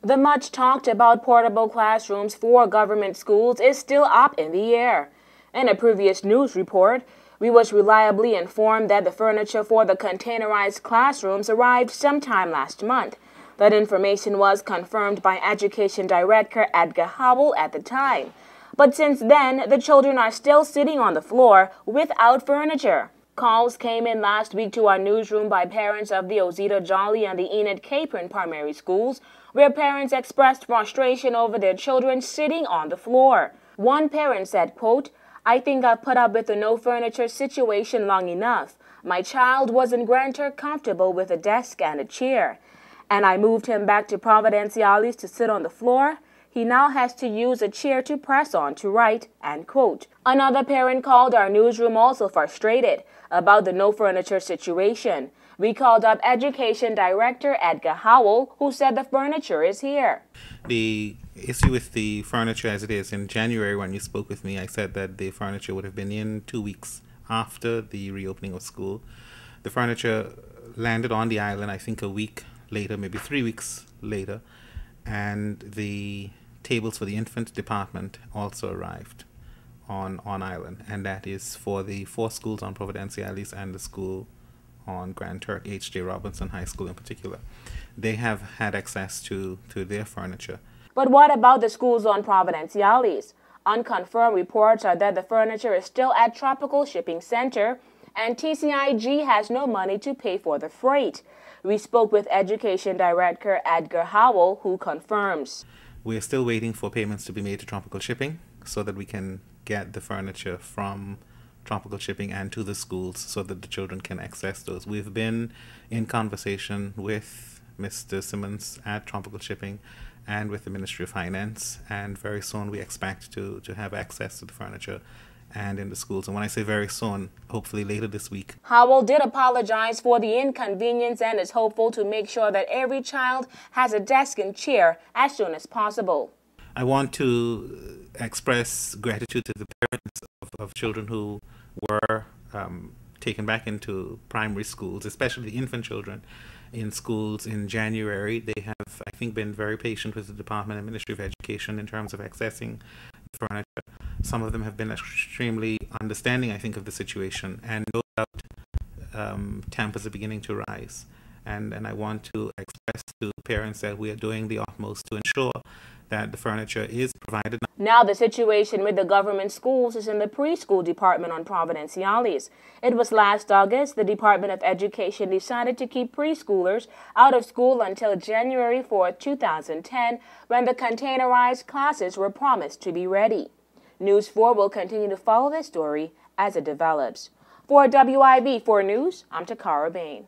The much talked about portable classrooms for government schools is still up in the air. In a previous news report, we was reliably informed that the furniture for the containerized classrooms arrived sometime last month. That information was confirmed by Education Director Edgar Howell at the time. But since then, the children are still sitting on the floor without furniture. Calls came in last week to our newsroom by parents of the Ozita Jolly and the Enid Capron primary schools, where parents expressed frustration over their children sitting on the floor. One parent said, quote, "I think I've put up with the no furniture situation long enough. My child was in Grantor comfortable with a desk and a chair, and I moved him back to Providenciales to sit on the floor. He now has to use a chair to press on to write," end quote. Another parent called our newsroom also frustrated about the no furniture situation. We called up Education Director Edgar Howell, who said the furniture is here. The issue with the furniture as it is, in January when you spoke with me, I said that the furniture would have been in 2 weeks after the reopening of school. The furniture landed on the island, I think a week later, maybe 3 weeks later, and the tables for the infant department also arrived on island, and that is for the 4 schools on Providenciales and the school on Grand Turk, H.J. Robinson High School in particular. They have had access to their furniture. But what about the schools on Providenciales? Unconfirmed reports are that the furniture is still at Tropical Shipping Center, and TCIG has no money to pay for the freight. We spoke with Education Director Edgar Howell, who confirms. We are still waiting for payments to be made to Tropical Shipping so that we can get the furniture from Tropical Shipping and to the schools so that the children can access those. We've been in conversation with Mr. Simmons at Tropical Shipping and with the Ministry of Finance, and very soon we expect to have access to the furniture and in the schools. And when I say very soon, hopefully later this week. Howell did apologize for the inconvenience and is hopeful to make sure that every child has a desk and chair as soon as possible. I want to express gratitude to the parents of children who were taken back into primary schools, especially the infant children in schools in January. They have, I think, been very patient with the Department and Ministry of Education in terms of accessing furniture. Some of them have been extremely understanding, I think, of the situation, and no doubt tempers are beginning to rise. And I want to express to parents that we are doing the utmost to ensure that the furniture is provided. Now the situation with the government schools is in the preschool department on Providenciales. It was last August the Department of Education decided to keep preschoolers out of school until January 4, 2010, when the containerized classes were promised to be ready. News 4 will continue to follow this story as it develops. For WIV4 News, I'm Takara Bain.